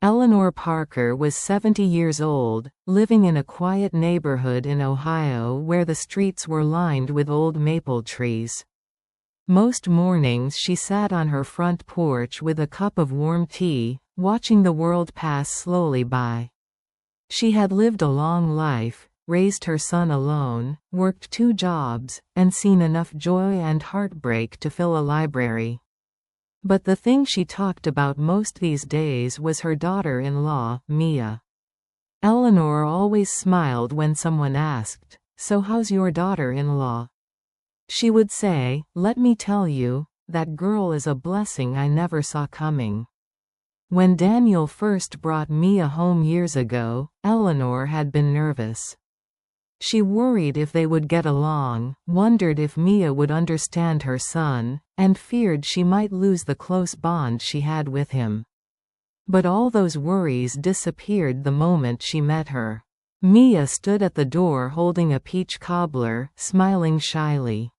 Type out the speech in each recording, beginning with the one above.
Eleanor Parker was 70 years old, living in a quiet neighborhood in Ohio where the streets were lined with old maple trees. Most mornings she sat on her front porch with a cup of warm tea, watching the world pass slowly by. She had lived a long life, raised her son alone, worked 2 jobs, and seen enough joy and heartbreak to fill a library. But the thing she talked about most these days was her daughter-in-law, Mia. Eleanor always smiled when someone asked, "So how's your daughter-in-law?" She would say, "Let me tell you, that girl is a blessing I never saw coming." When Daniel first brought Mia home years ago, Eleanor had been nervous. She worried if they would get along, wondered if Mia would understand her son, and feared she might lose the close bond she had with him. But all those worries disappeared the moment she met her. Mia stood at the door holding a peach cobbler, smiling shyly.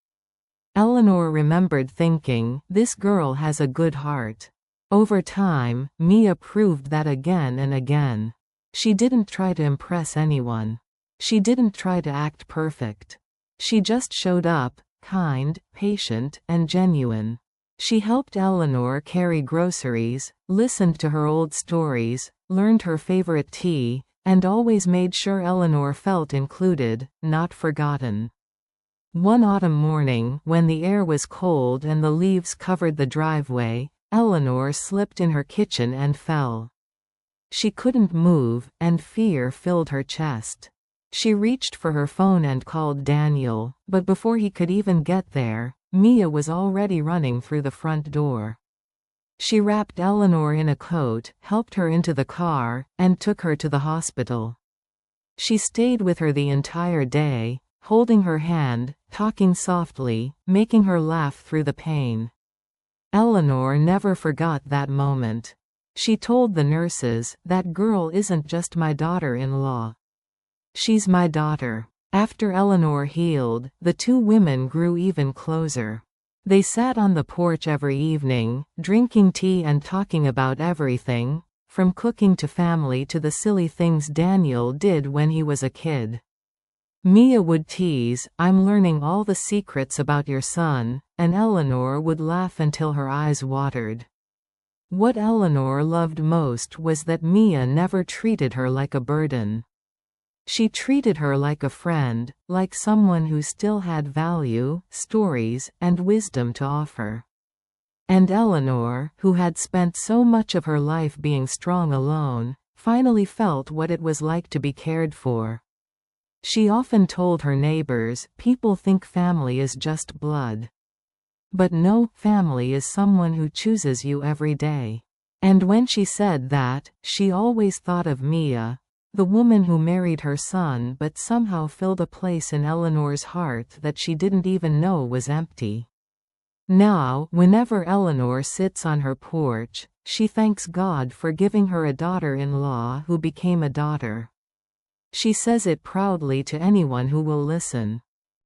Eleanor remembered thinking, "This girl has a good heart." Over time, Mia proved that again and again. She didn't try to impress anyone. She didn't try to act perfect. She just showed up, kind, patient, and genuine. She helped Eleanor carry groceries, listened to her old stories, learned her favorite tea, and always made sure Eleanor felt included, not forgotten. One autumn morning, when the air was cold and the leaves covered the driveway, Eleanor slipped in her kitchen and fell. She couldn't move, and fear filled her chest. She reached for her phone and called Daniel, but before he could even get there, Mia was already running through the front door. She wrapped Eleanor in a coat, helped her into the car, and took her to the hospital. She stayed with her the entire day, holding her hand, talking softly, making her laugh through the pain. Eleanor never forgot that moment. She told the nurses, "That girl isn't just my daughter-in-law. She's my daughter." After Eleanor healed, the 2 women grew even closer. They sat on the porch every evening, drinking tea and talking about everything, from cooking to family to the silly things Daniel did when he was a kid. Mia would tease, "I'm learning all the secrets about your son," and Eleanor would laugh until her eyes watered. What Eleanor loved most was that Mia never treated her like a burden. She treated her like a friend, like someone who still had value, stories, and wisdom to offer. And Eleanor, who had spent so much of her life being strong alone, finally felt what it was like to be cared for. She often told her neighbors, "People think family is just blood. But no, family is someone who chooses you every day." And when she said that, she always thought of Mia, the woman who married her son but somehow filled a place in Eleanor's heart that she didn't even know was empty. Now, whenever Eleanor sits on her porch, she thanks God for giving her a daughter-in-law who became a daughter. She says it proudly to anyone who will listen.